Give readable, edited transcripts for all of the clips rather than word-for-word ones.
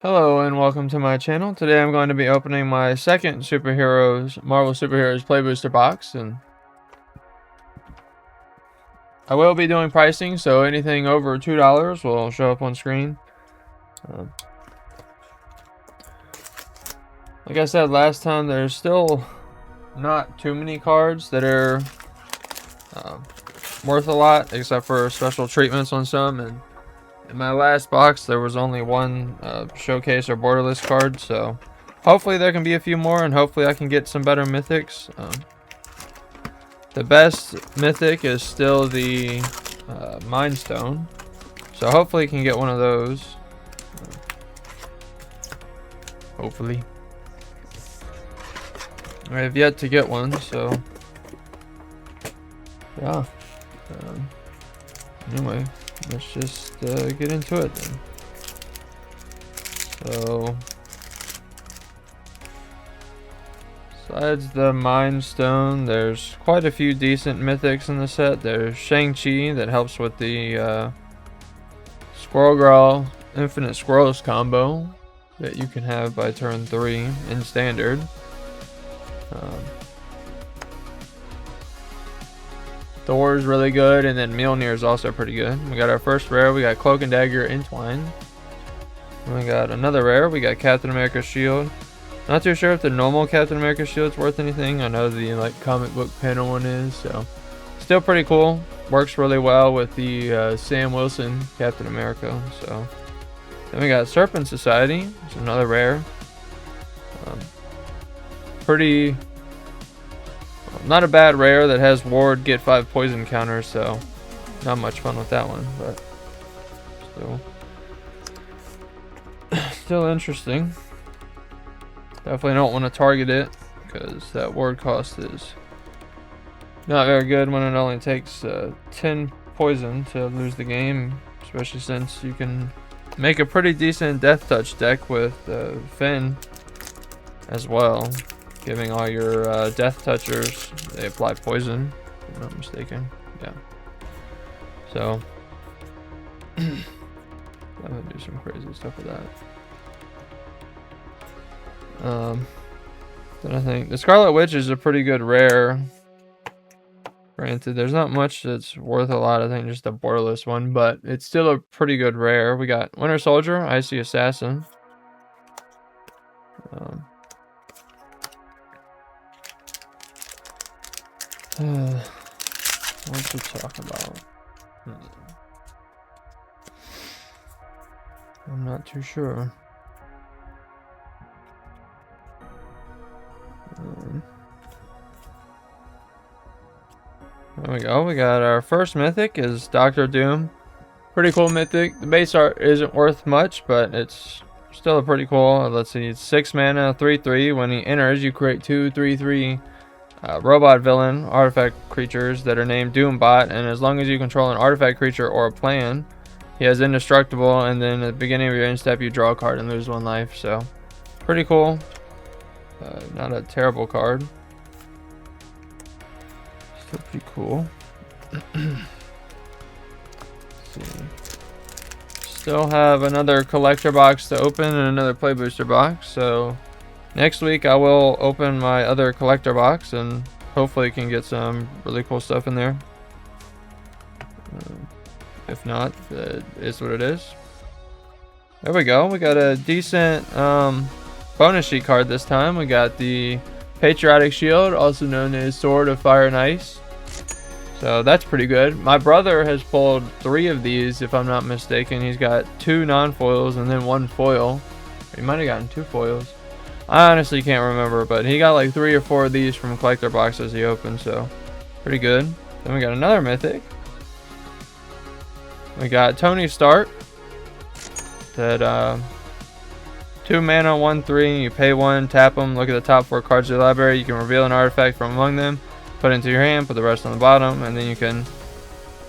Hello and welcome to my channel. Today I'm going to be opening my second Marvel Superheroes Play Booster box, and I will be doing pricing, so anything over $2 will show up on screen. Like I said last time, there's still not too many cards that are worth a lot, except for special treatments on some, and in my last box there was only one showcase or borderless card, so hopefully there can be a few more, and hopefully I can get some better mythics. The best mythic is still the Mind Stone, so hopefully I can get one of those. Hopefully. I have yet to get one, so yeah. Anyway, let's just get into it then. So, besides the Mind Stone, there's quite a few decent mythics in the set. There's Shang-Chi that helps with the Squirrel Girl Infinite Squirrels combo that you can have by turn 3 in Standard. Thor is really good, and then Mjolnir is also pretty good. We got our first rare. We got Cloak and Dagger Entwine. And we got another rare. We got Captain America's Shield. Not too sure if the normal Captain America Shield's worth anything. I know the comic book panel one is, so still pretty cool. Works really well with the Sam Wilson Captain America. So then we got Serpent Society. It's another rare. Pretty not a bad rare that has ward get 5 poison counters, so not much fun with that one, but still interesting. Definitely don't want to target it because that ward cost is not very good when it only takes 10 poison to lose the game, especially since you can make a pretty decent death touch deck with Finn as well, giving all your death touchers, they apply poison, if I'm not mistaken. Yeah, so I'm gonna do some crazy stuff with that. Then I think the Scarlet Witch is a pretty good rare. Granted, there's not much that's worth a lot. I think just a borderless one, but it's still a pretty good rare. We got Winter Soldier, Icy Assassin. What to talk about? I'm not too sure. There we go. We got our first mythic is Doctor Doom. Pretty cool mythic. The base art isn't worth much, but it's still a pretty cool. Let's see, it's 6 mana, 3/3. When he enters, you create 2 3/3 robot villain artifact creatures that are named Doombot, and as long as you control an artifact creature or a plan, he has indestructible, and then at the beginning of your end step you draw a card and lose 1 life. So pretty cool. Not a terrible card. Still pretty cool. See. Still have another collector box to open and another play booster box, so next week I will open my other collector box and hopefully can get some really cool stuff in there. If not, it is what it is. There we go. We got a decent bonus sheet card this time. We got the Patriotic Shield, also known as Sword of Fire and Ice. So that's pretty good. My brother has pulled 3 of these, if I'm not mistaken. He's got 2 non-foils and then 1 foil. He might have gotten 2 foils. I honestly can't remember, but he got like 3 or 4 of these from collector boxes he opened, so pretty good. Then we got another mythic. We got Tony Stark. That 2 mana, 1/3. You pay 1, tap them. Look at the top 4 cards of your library. You can reveal an artifact from among them, put it into your hand, put the rest on the bottom, and then you can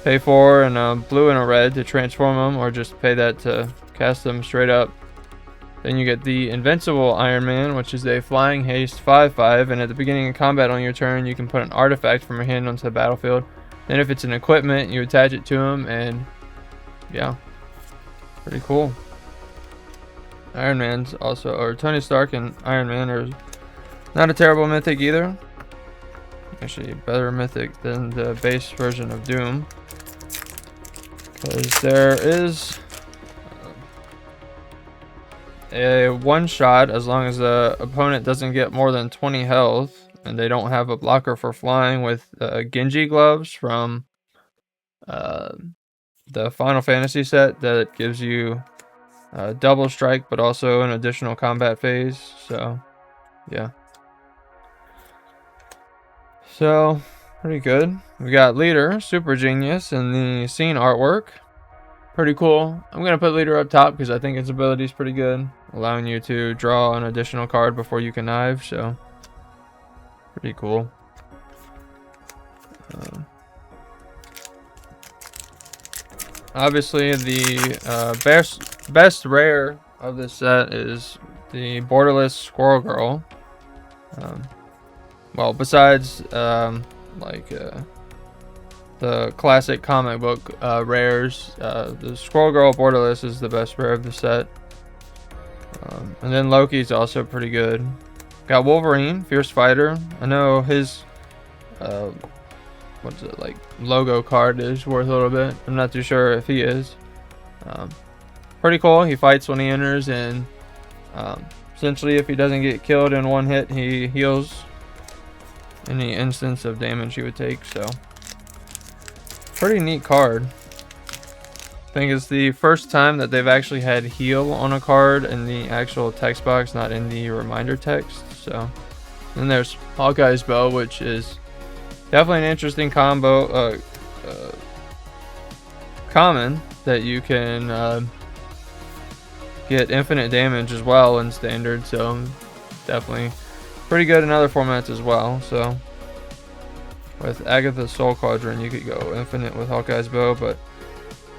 pay 4 and a blue and a red to transform them, or just pay that to cast them straight up. Then you get the Invincible Iron Man, which is a flying haste 5/5, and at the beginning of combat on your turn, you can put an artifact from your hand onto the battlefield. Then if it's an equipment, you attach it to him, and yeah, pretty cool. Iron Man's also, or Tony Stark and Iron Man are not a terrible mythic either. Actually, a better mythic than the base version of Doom, because there is a one shot as long as the opponent doesn't get more than 20 health, and they don't have a blocker for flying with Genji gloves from the Final Fantasy set that gives you double strike, but also an additional combat phase. So, yeah. So, pretty good. We got Leader, Super Genius, in the scene artwork. Pretty cool. I'm going to put Leader up top because I think its ability is pretty good, allowing you to draw an additional card before you connive. So, pretty cool. Obviously, the best rare of this set is the Borderless Squirrel Girl. Well, besides the classic comic book rares, the Squirrel Girl Borderless is the best rare of the set. And then Loki's also pretty good. Got Wolverine, Fierce Fighter. I know his what's it, like, logo card is worth a little bit. I'm not too sure if he is. Pretty cool. He fights when he enters, and essentially if he doesn't get killed in one hit, he heals any instance of damage he would take. So pretty neat card. I think it's the first time that they've actually had heal on a card in the actual text box, not in the reminder text. So then there's Hawkeye's Bow, which is definitely an interesting combo, common, that you can get infinite damage as well in standard. So definitely pretty good in other formats as well. So with Agatha's Soul Cauldron, you could go infinite with Hawkeye's Bow, but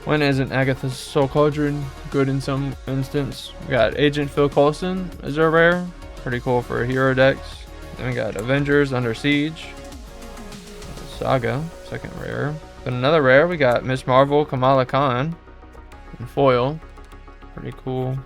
when isn't Agatha's Soul Cauldron good in some instance? We got Agent Phil Coulson as our rare, pretty cool for hero decks. Then we got Avengers Under Siege, Saga, second rare. But another rare, we got Miss Marvel Kamala Khan in foil, pretty cool.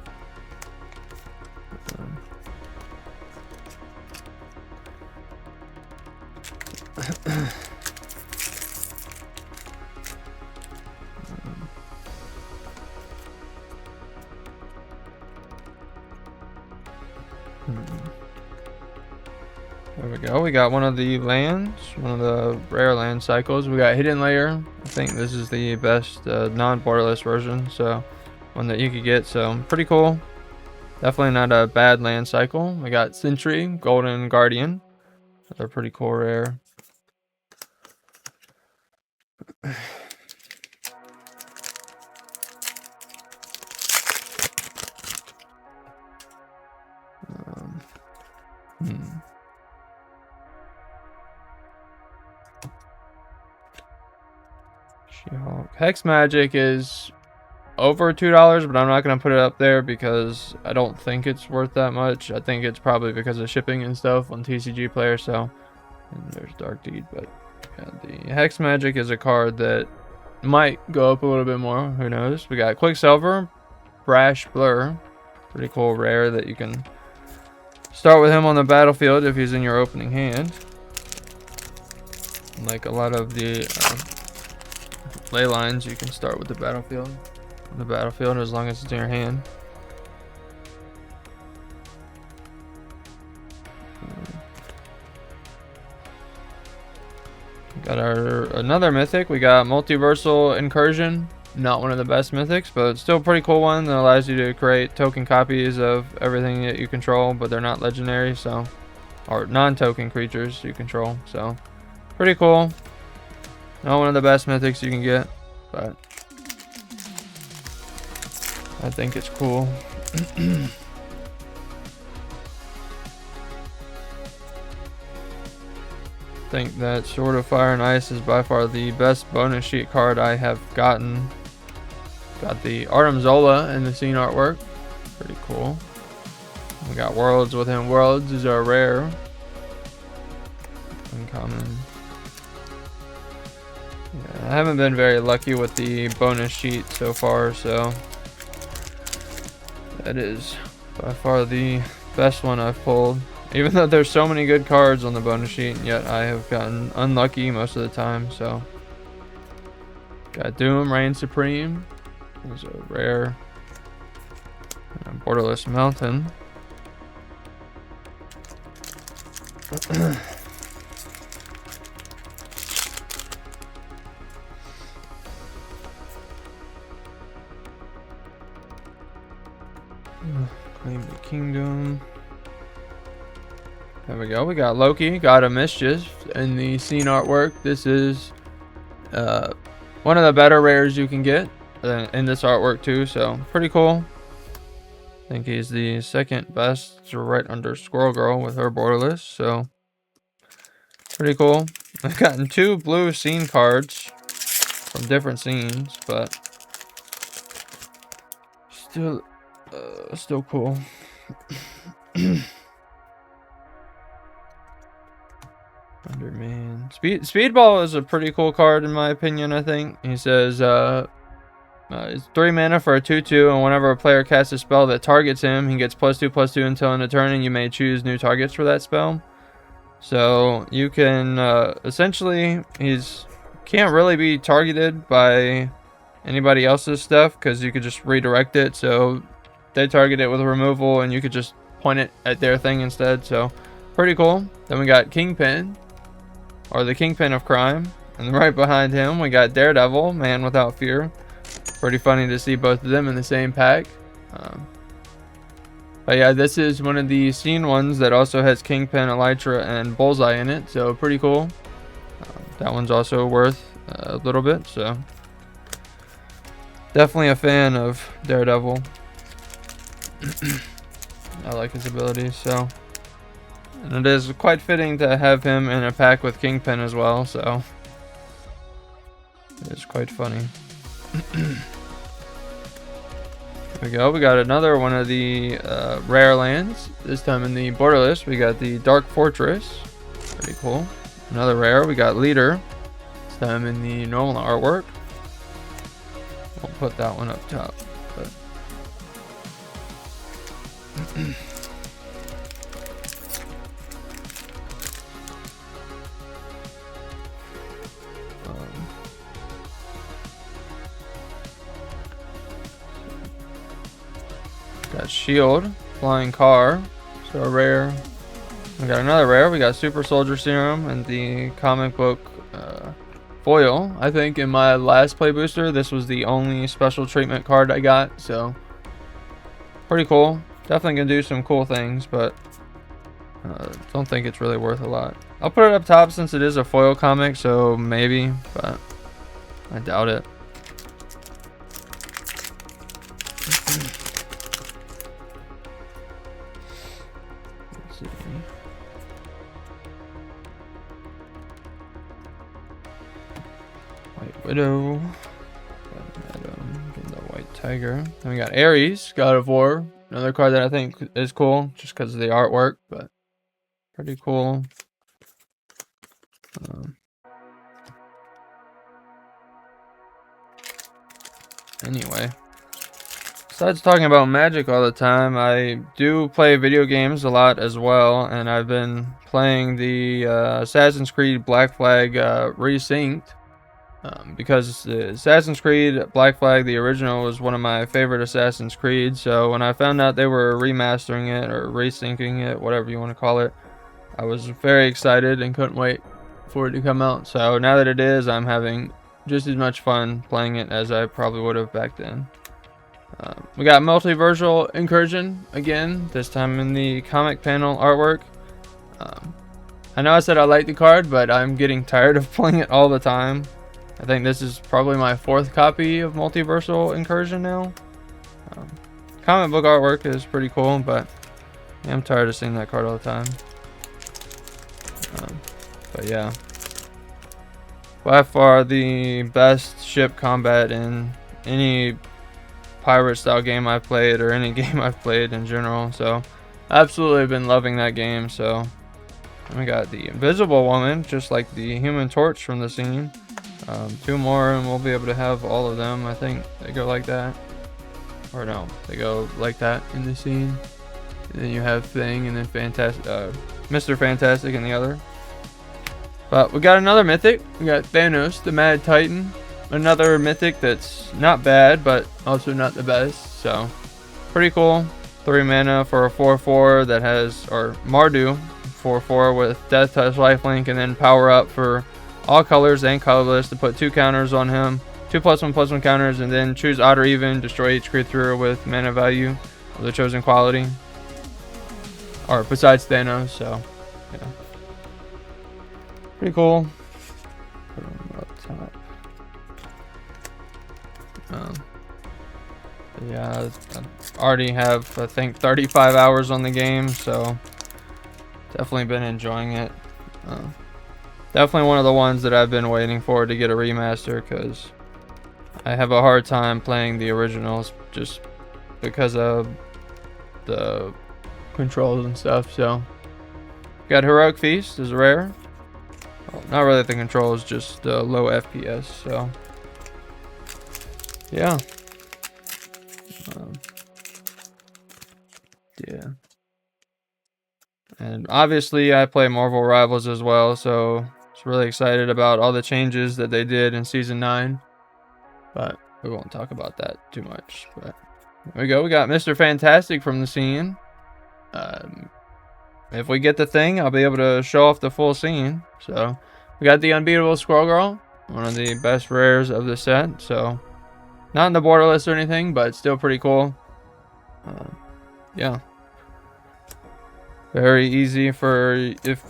There we go. We got one of the lands, one of the rare land cycles. We got Hidden Layer. I think this is the best non-borderless version, so one that you could get. So pretty cool. Definitely not a bad land cycle. We got Sentry, Golden Guardian. They're pretty cool rare. She-Hulk. Hex Magic is over $2, but I'm not going to put it up there because I don't think it's worth that much. I think it's probably because of shipping and stuff on TCG Player. So, and there's Dark Deed, but yeah, the Hex Magic is a card that might go up a little bit more. Who knows? We got Quicksilver, Brash Blur, pretty cool rare that you can start with him on the battlefield if he's in your opening hand. Like a lot of the ley lines, you can start with the battlefield. On the battlefield as long as it's in your hand. Got another mythic. We got Multiversal Incursion. Not one of the best mythics, but it's still a pretty cool one that allows you to create token copies of everything that you control, but they're not legendary, so, or non-token creatures you control. So pretty cool. Not one of the best mythics you can get, but I think it's cool. I think that Sword of Fire and Ice is by far the best bonus sheet card I have gotten. Got the Artem Zola in the scene artwork. Pretty cool. We got Worlds Within Worlds is our rare. Uncommon. Yeah, I haven't been very lucky with the bonus sheet so far, so that is By far the best one I've pulled. Even though there's so many good cards on the bonus sheet, yet I have gotten unlucky most of the time, so. Got Doom, Reign Supreme. There's a rare. And a Borderless Mountain. Claim the Kingdom. There we go. We got Loki, God of Mischief in the scene artwork. This is one of the better rares you can get in this artwork too, so pretty cool. I think he's the second best, right under Squirrel Girl with her Borderless, so pretty cool. I've gotten 2 blue scene cards from different scenes, but still cool. Underman. Speedball is a pretty cool card in my opinion, I think. He says it's 3 mana for a 2/2, and whenever a player casts a spell that targets him, he gets +2/+2 until end of turn, and you may choose new targets for that spell. So you can essentially, can't really be targeted by anybody else's stuff because you could just redirect it. So they target it with a removal, and you could just point it at their thing instead. So pretty cool. Then we got Kingpin, or the Kingpin of Crime, and right behind him we got Daredevil, Man Without Fear. Pretty funny to see both of them in the same pack. But yeah, this is one of the scene ones that also has Kingpin, Elytra, and Bullseye in it, so pretty cool. That one's also worth a little bit, so definitely a fan of Daredevil. I like his abilities, so. And it is quite fitting to have him in a pack with Kingpin as well, so it is quite funny. There we go. We got another one of the rare lands. This time in the Borderless, we got the Dark Fortress. Pretty cool. Another rare. We got Leader. This time in the normal artwork. We'll put that one up top. But got Shield, Flying Car, so a rare. We got another rare. We got Super Soldier Serum and the comic book foil. I think in my last play booster, this was the only special treatment card I got, so pretty cool. Definitely gonna do some cool things, but don't think it's really worth a lot. I'll put it up top since it is a foil comic, so maybe, but I doubt it. White Widow, the White Tiger. Then we got Ares, God of War, another card that I think is cool just because of the artwork, but pretty cool. Anyway, besides talking about Magic all the time, I do play video games a lot as well, and I've been playing the Assassin's Creed Black Flag Resynced. Because Assassin's Creed Black Flag, the original, was one of my favorite Assassin's Creed. So when I found out they were remastering it or resyncing it, whatever you want to call it, I was very excited and couldn't wait for it to come out. So now that it is, I'm having just as much fun playing it as I probably would have back then. We got Multiversal Incursion again, this time in the comic panel artwork. I know I said I like the card, but I'm getting tired of playing it all the time. I think this is probably my 4th copy of Multiversal Incursion now. Comic book artwork is pretty cool, but yeah, I'm tired of seeing that card all the time. But yeah, by far the best ship combat in any pirate style game I've played, or any game I've played in general. So absolutely been loving that game. So and we got the Invisible Woman, just like the Human Torch from the scene. 2 more and we'll be able to have all of them. I think they go like that, or no, they go like that in the scene. And then you have Thing, and then Mr. Fantastic in the other. But we got another mythic. We got Thanos, the Mad Titan. Another mythic that's not bad, but also not the best. So, pretty cool. 3 mana for a 4/4 that has, or Mardu, 4/4 with Death Touch, Lifelink, and then power up for all colors and colorless to put 2 counters on him. 2+1/+1 counters, and then choose odd or even, destroy each creature with mana value of the chosen quality. Or besides Thanos, so yeah. Pretty cool. Put him up top. Yeah, I already have, I think, 35 hours on the game, so definitely been enjoying it. Definitely one of the ones that I've been waiting for to get a remaster, because I have a hard time playing the originals just because of the controls and stuff. So got Heroic Feast is rare. Well, not really the controls, just the low FPS. So yeah. Yeah. And obviously I play Marvel Rivals as well, so it's really excited about all the changes that they did in Season 9. But we won't talk about that too much. But there we go. We got Mr. Fantastic from the scene. If we get the Thing, I'll be able to show off the full scene. So we got the Unbeatable Squirrel Girl, one of the best rares of the set. So not in the border list or anything, but still pretty cool. Yeah. Very easy for, if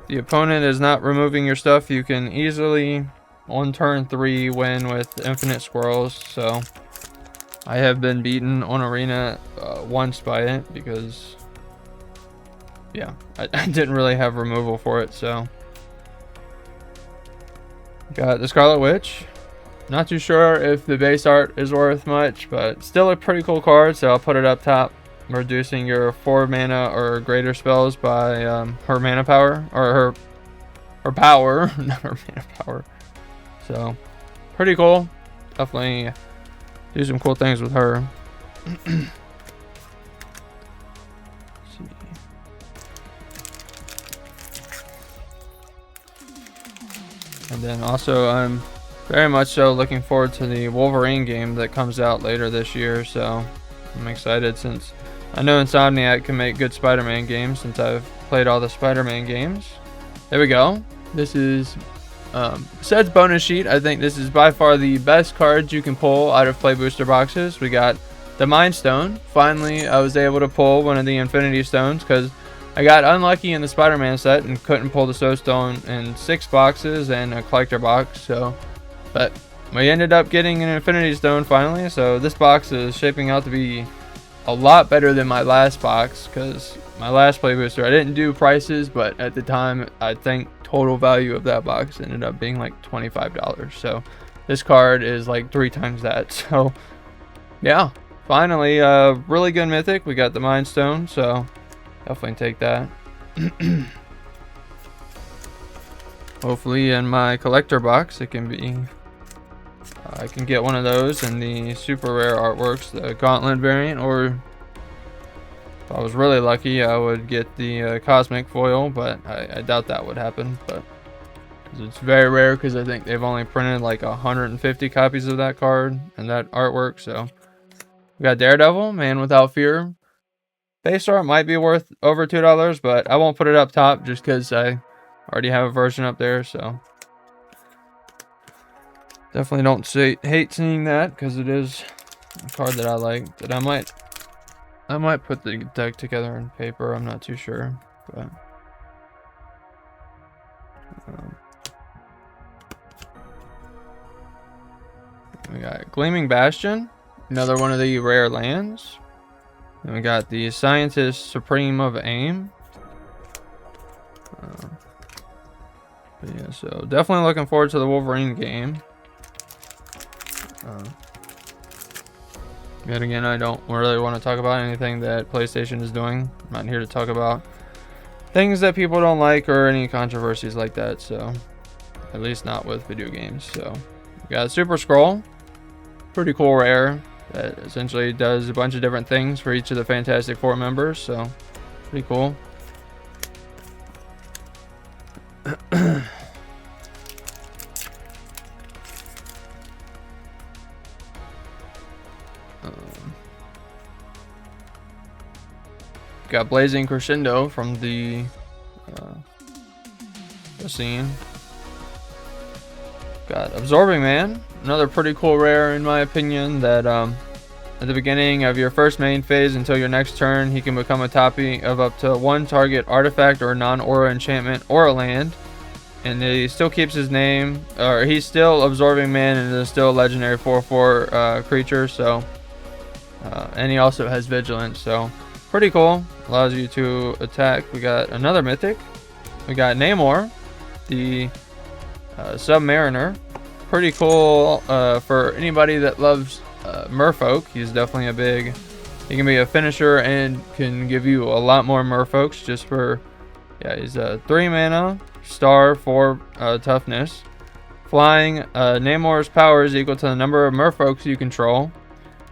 the opponent is not removing your stuff, you can easily on turn 3 win with infinite squirrels. So I have been beaten on arena once by it, because yeah, I didn't really have removal for it. So got the Scarlet Witch. Not too sure if the base art is worth much, but still a pretty cool card, so I'll put it up top. Reducing your 4 mana or greater spells by her mana power, or her power, not her mana power. So pretty cool. Definitely do some cool things with her. And then also I'm very much so looking forward to the Wolverine game that comes out later this year. So I'm excited, since I know Insomniac can make good Spider-Man games, since I've played all the Spider-Man games. There we go. This is Sed's bonus sheet. I think this is by far the best cards you can pull out of play booster boxes. We got the Mind Stone. Finally, I was able to pull one of the Infinity Stones, because I got unlucky in the Spider-Man set and couldn't pull the Soul Stone in 6 boxes and a collector box. So, but we ended up getting an Infinity Stone finally. So this box is shaping out to be a lot better than my last box, because my last play booster, I didn't do prices, but at the time I think total value of that box ended up being like $25. So this card is like 3 times that. So yeah, finally really good mythic. We got the Mind Stone, so definitely take that. Hopefully in my collector box it can be, I can get one of those in the super rare artworks, the Gauntlet variant, or if I was really lucky I would get the Cosmic Foil, but I doubt that would happen. But it's very rare, because I think they've only printed like 150 copies of that card and that artwork. So we got Daredevil, Man Without Fear. Base art might be worth over $2, but I won't put it up top just because I already have a version up there. So definitely don't hate seeing that, because it is a card that I like. That I might put the deck together in paper. I'm not too sure, but we got Gleaming Bastion, another one of the rare lands. Then we got the Scientist Supreme of AIM. But yeah, so definitely looking forward to the Wolverine game. Yet again, I don't really want to talk about anything that PlayStation is doing. I'm not here to talk about things that people don't like or any controversies like that. So at least not with video games. So we got Super Scroll, pretty cool rare that essentially does a bunch of different things for each of the Fantastic Four members. So Pretty cool. Got Blazing Crescendo from the scene. Got Absorbing Man, another pretty cool rare in my opinion, that at the beginning of your first main phase until your next turn, he can become a copy of up to one target artifact or non-aura enchantment or a land. And he still keeps his name, or he's still Absorbing Man and is still a legendary 4/4 creature, so and he also has Vigilance, so pretty cool. Allows you to attack. We got another mythic. We got Namor, the Submariner. Pretty cool for anybody that loves merfolk. He's definitely a big, he can be a finisher and can give you a lot more merfolks just for, yeah, he's a 3 mana, star, 4 toughness. Flying, Namor's power is equal to the number of merfolks you control.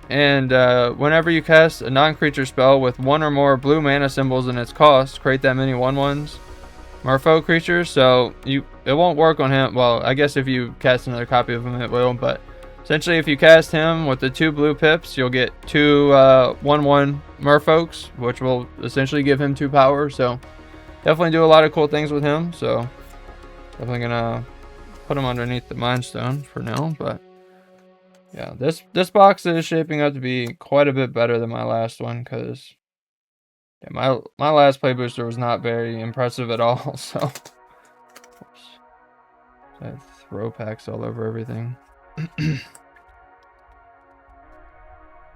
And whenever you cast a non-creature spell with 1 or more blue mana symbols in its cost, create that many 1/1s merfolk creatures. So it won't work on him. Well, I guess if you cast another copy of him, it will. But essentially, if you cast him with the 2 blue pips, you'll get 2 1/1 merfolks, which will essentially give him 2 power. So definitely do a lot of cool things with him. So definitely gonna put him underneath the Mind Stone for now. But yeah, this box is shaping up to be quite a bit better than my last one, because yeah, my last play booster was not very impressive at all. So oops. I have throw packs all over everything.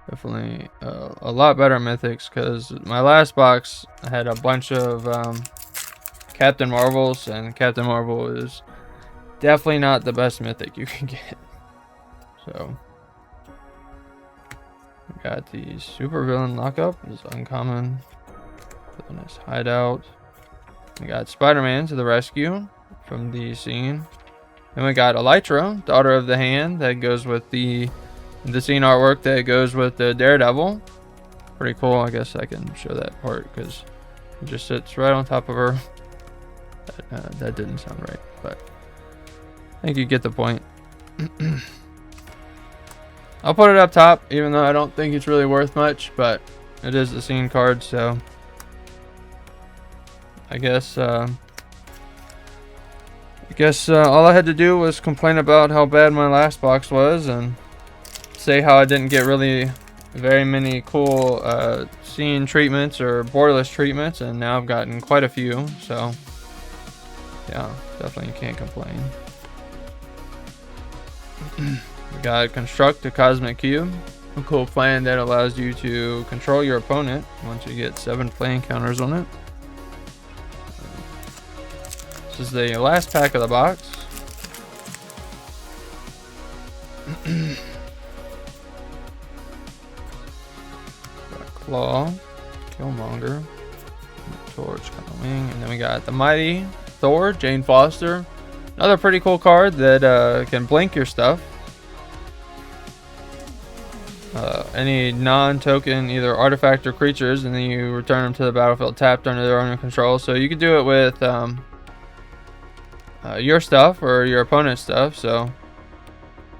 Definitely a lot better mythics, because my last box had a bunch of Captain Marvels, and Captain Marvel is definitely not the best mythic you can get. So we got the Super Villain Lockup, is uncommon. Villainous Hideout. We got Spider-Man to the rescue from the scene. Then we got Elytra, Daughter of the Hand, that goes with the scene artwork that goes with the Daredevil. Pretty cool. I guess I can show that part because it just sits right on top of her. That didn't sound right, but I think you get the point. I'll put it up top, even though I don't think it's really worth much, but it is the scene card, so I guess all I had to do was complain about how bad my last box was and say how I didn't get really very many cool scene treatments or borderless treatments, and now I've gotten quite a few, so yeah, definitely can't complain. We got Construct a Cosmic Cube, a cool plan that allows you to control your opponent once you get 7 play encounters on it. This is the last pack of the box. Got Claw, Killmonger, Torch, kind of wing, and then we got the Mighty Thor, Jane Foster. Another pretty cool card that can blink your stuff. Any non-token, either artifact or creatures, and then you return them to the battlefield tapped under their own control. So you can do it with your stuff or your opponent's stuff. So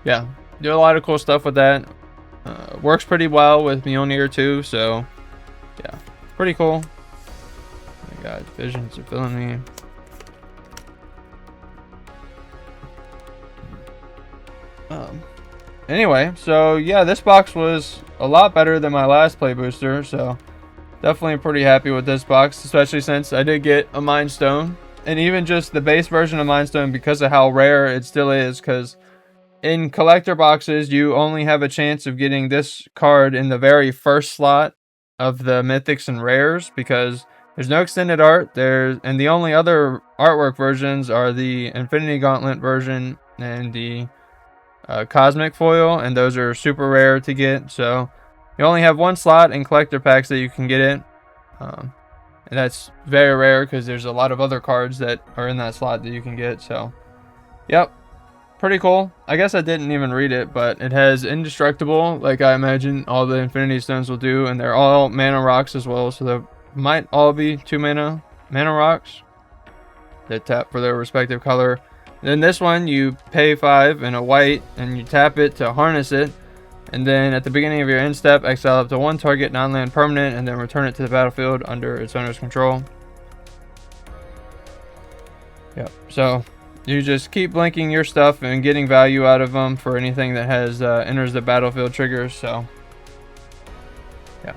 yeah, do a lot of cool stuff with that. Works pretty well with Mjolnir too. So yeah, pretty cool. We got Visions of Villainy. Anyway, so yeah, this box was a lot better than my last play booster, so definitely pretty happy with this box, especially since I did get a Mind Stone, and even just the base version of Mind Stone, because of how rare it still is, because in collector boxes you only have a chance of getting this card in the very first slot of the mythics and rares, because there's no extended art there, and the only other artwork versions are the Infinity Gauntlet version and the Cosmic Foil, and those are super rare to get. So you only have one slot in collector packs that you can get it, and that's very rare because there's a lot of other cards that are in that slot that you can get. So yep, pretty cool. I guess I didn't even read it, but it has Indestructible, like I imagine all the Infinity Stones will do, and they're all mana rocks as well, so they'll might all be 2 mana rocks that tap for their respective color. Then this one, you pay 5 in a white, and you tap it to harness it. And then at the beginning of your end step, exile up to 1 target non-land permanent, and then return it to the battlefield under its owner's control. Yep. So you just keep blinking your stuff and getting value out of them for anything that has enters the battlefield triggers. So yeah,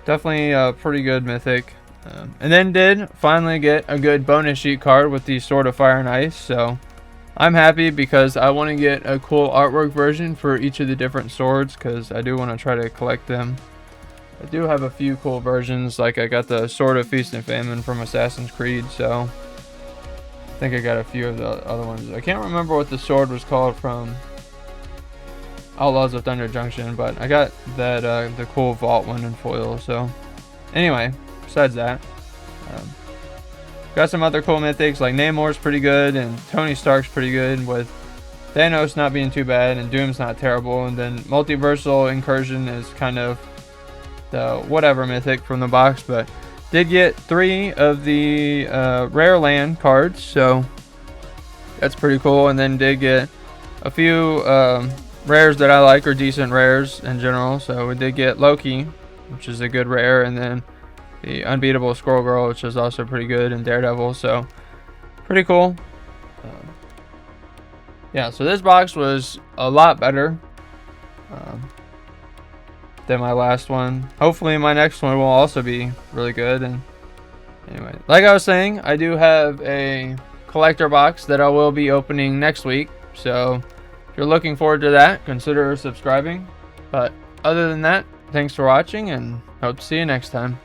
definitely a pretty good mythic. And then did finally get a good bonus sheet card with the Sword of Fire and Ice. So I'm happy because I want to get a cool artwork version for each of the different swords, because I do want to try to collect them. I do have a few cool versions, like I got the Sword of Feast and Famine from Assassin's Creed, so I think I got a few of the other ones. I can't remember what the sword was called from Outlaws of Thunder Junction, but I got that the cool vault one in foil. So anyway, besides that, got some other cool mythics, like Namor's pretty good, and Tony Stark's pretty good, with Thanos not being too bad, and Doom's not terrible. And then Multiversal Incursion is kind of the whatever mythic from the box, but did get 3 of the rare land cards, so that's pretty cool. And then did get a few rares that I like, or decent rares in general. So we did get Loki, which is a good rare, and then the Unbeatable Squirrel Girl, which is also pretty good, and Daredevil, so pretty cool. Yeah, so this box was a lot better than my last one. Hopefully my next one will also be really good. And anyway, like I was saying, I do have a collector box that I will be opening next week, so if you're looking forward to that, consider subscribing. But other than that, thanks for watching, and hope to see you next time.